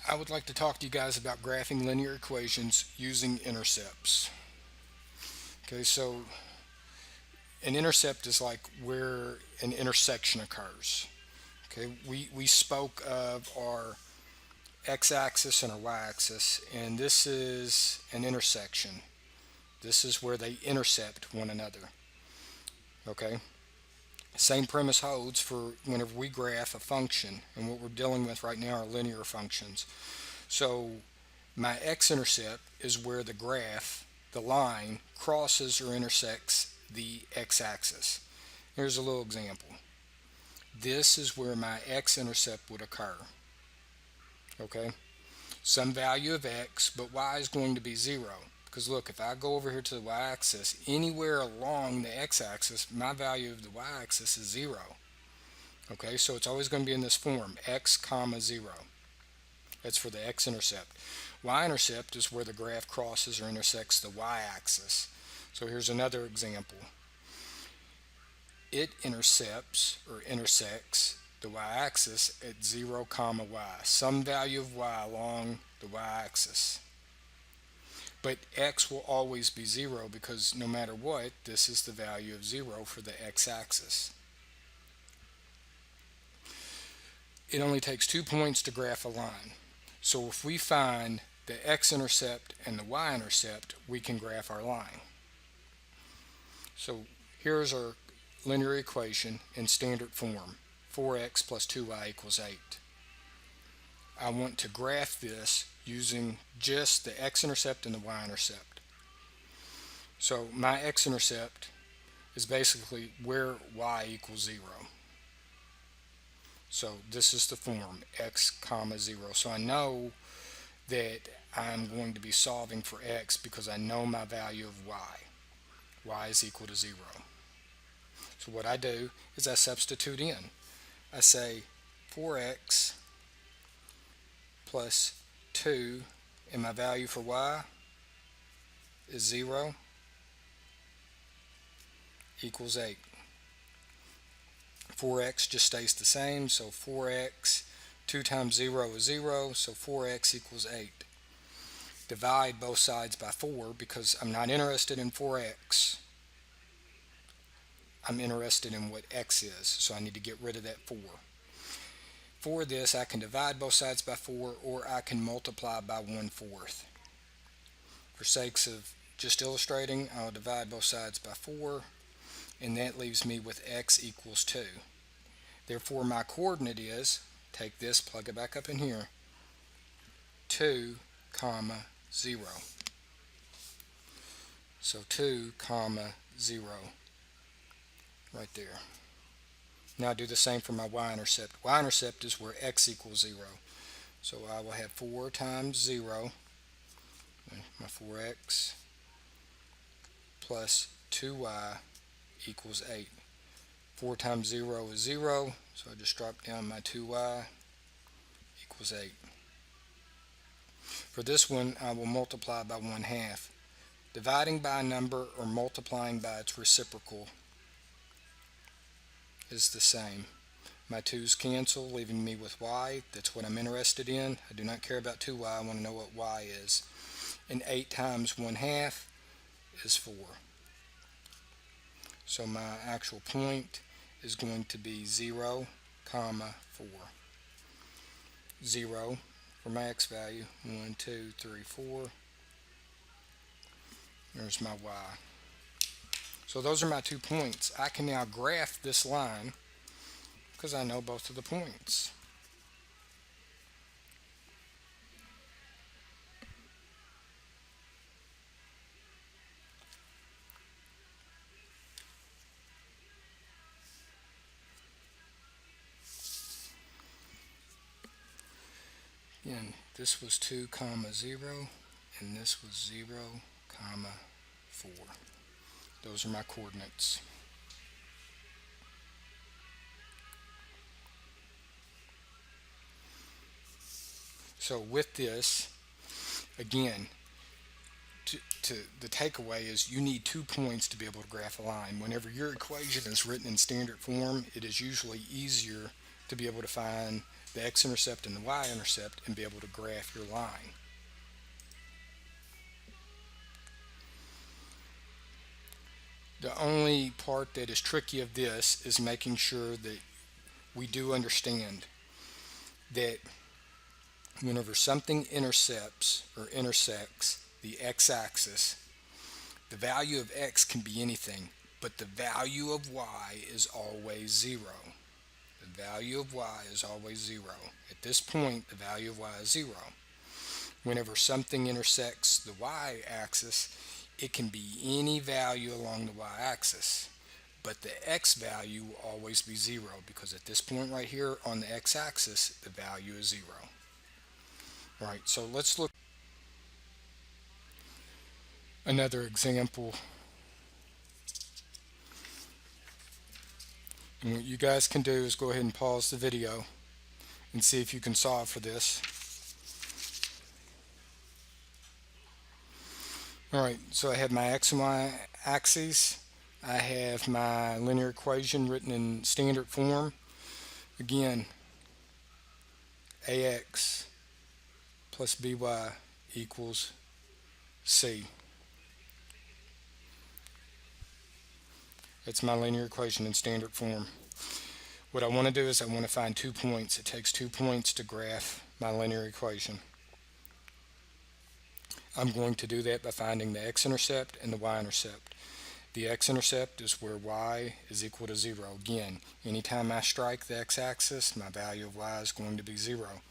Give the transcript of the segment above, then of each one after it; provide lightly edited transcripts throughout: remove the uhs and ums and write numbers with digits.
I would like to talk to you guys about graphing linear equations using intercepts. Okay, so an intercept is like where an intersection occurs. Okay, we spoke of our x-axis and our y-axis, and this is an intersection. This is where they intercept one another. Okay, same premise holds for whenever we graph a function, and what we're dealing with right now are linear functions. So my x-intercept is where the graph, the line, crosses or intersects the x-axis. Here's a little example. This is where my x-intercept would occur. Okay? Some value of x, but y is going to be 0. Because look, if I go over here to the y-axis, anywhere along the x-axis, my value of the y-axis is 0. Okay, so it's always going to be in this form, x comma 0. That's for the x-intercept. Y-intercept is where the graph crosses or intersects the y-axis. So here's another example. It intercepts or intersects the y-axis at 0 comma y, some value of y along the y-axis. But x will always be 0 because no matter what, this is the value of 0 for the x-axis. It only takes 2 points to graph a line. So if we find the x-intercept and the y-intercept, we can graph our line. So here's our linear equation in standard form. 4x plus 2y equals 8. I want to graph this using just the x-intercept and the y-intercept. So my x-intercept is basically where y equals 0. So this is the form x comma 0. So I know that I'm going to be solving for x because I know my value of y. Y is equal to 0. So what I do is I substitute in. I say 4x plus 2, and my value for y is 0, equals 8. 4x just stays the same, so 4x, 2 times 0 is 0, so 4x equals 8. Divide both sides by 4 because I'm not interested in 4x. I'm interested in what x is, so I need to get rid of that 4. For this, I can divide both sides by 4, or I can multiply by 1/4. For sakes of just illustrating, I'll divide both sides by 4, and that leaves me with x equals 2. Therefore, my coordinate is, take this, plug it back up in here, 2 comma 0. So 2 comma 0 right there. Now I do the same for my y-intercept. Y-intercept is where x equals 0. So I will have 4 times 0, my 4x, plus 2y equals 8. 4 times 0 is 0, so I just drop down my 2y equals 8. For this one, I will multiply by 1/2. Dividing by a number or multiplying by its reciprocal is the same. My 2's cancel, leaving me with y. That's what I'm interested in. I do not care about 2y. I want to know what y is. And 8 times 1/2 is 4. So my actual point is going to be 0 comma 4. 0 for my x value. 1, 2, 3, 4. There's my y. So those are my 2 points. I can now graph this line because I know both of the points. Again, this was 2 comma 0, and this was 0 comma 4. Those are my coordinates. So with this, again, the takeaway is you need 2 points to be able to graph a line. Whenever your equation is written in standard form, it is usually easier to be able to find the x-intercept and the y-intercept and be able to graph your line. The only part that is tricky of this is making sure that we do understand that whenever something intercepts or intersects the x-axis, the value of x can be anything, but the value of y is always 0. The value of y is always 0. At this point, the value of y is 0. Whenever something intersects the y-axis, it can be any value along the y-axis, but the x value will always be 0, because at this point right here on the x-axis, the value is 0. Alright, so let's look at another example. And what you guys can do is go ahead and pause the video and see if you can solve for this. Alright, so I have my x and y axes. I have my linear equation written in standard form. Again, ax plus by equals c. That's my linear equation in standard form. What I want to do is I want to find 2 points. It takes 2 points to graph my linear equation. I'm going to do that by finding the x-intercept and the y-intercept. The x-intercept is where y is equal to 0. Again, anytime I strike the x-axis, my value of y is going to be 0.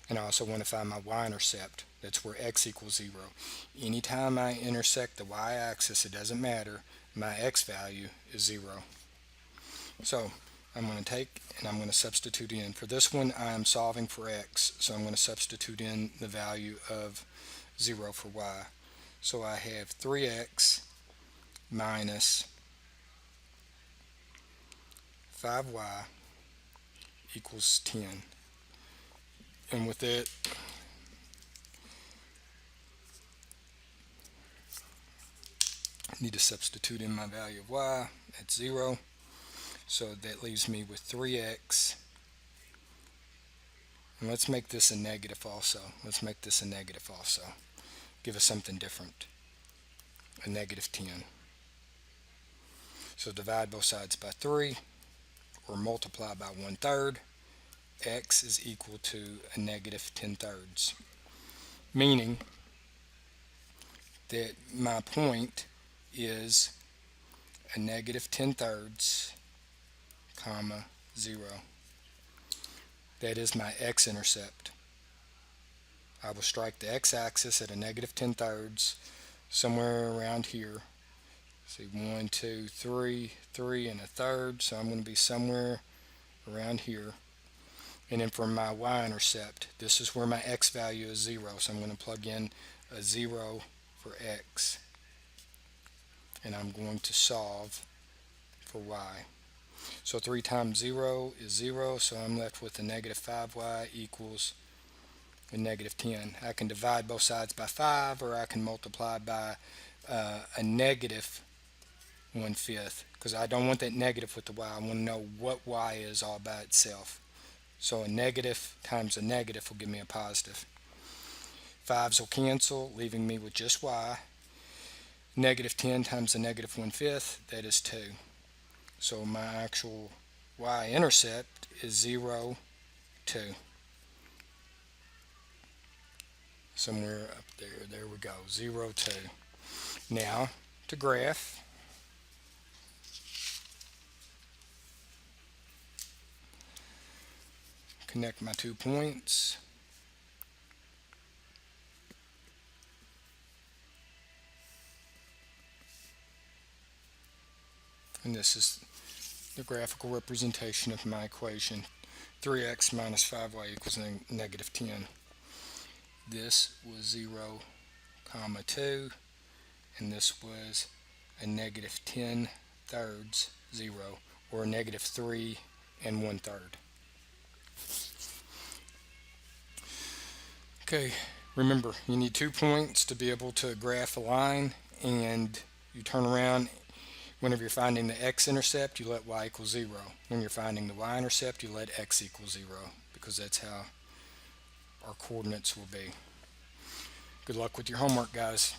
And I also want to find my y-intercept. That's where x equals 0. Anytime I intersect the y-axis, it doesn't matter, my x value is 0. So I'm going to take and I'm going to substitute in. For this one, I am solving for x, so I'm going to substitute in the value of 0 for y. So I have 3x minus 5y equals 10. And with that, I need to substitute in my value of y at 0. So that leaves me with 3x. And let's make this a negative also. Let's make this a negative also. Give us something different. A negative 10. So divide both sides by 3, or multiply by 1/3. X is equal to a negative 10/3. Meaning that my point is a negative 10/3, comma, 0. That is my x-intercept. I will strike the x-axis at a negative 10/3, somewhere around here. See, 1, 2, 3, 3 and a third, so I'm going to be somewhere around here. And then for my y-intercept, this is where my x value is 0, so I'm going to plug in a 0 for x. And I'm going to solve for y. So 3 times 0 is 0, so I'm left with a negative 5y equals a negative 10. I can divide both sides by 5, or I can multiply by a negative 1/5, because I don't want that negative with the y. I want to know what y is all by itself. So a negative times a negative will give me a positive. 5's will cancel, leaving me with just y. Negative 10 times a negative 1/5, that is 2. So my actual y-intercept is 0, 2. Somewhere up there. There we go. 0, 2. Now, to graph. Connect my 2 points. And this is the graphical representation of my equation. 3x minus 5y equals negative 10. This was 0, comma 2, and this was a negative 10/3, 0, or a negative 3 and 1/3. Okay, remember, you need 2 points to be able to graph a line, and you turn around. Whenever you're finding the x-intercept, you let y equal 0. When you're finding the y-intercept, you let x equal 0. because that's how our coordinates will be. Good luck with your homework, guys.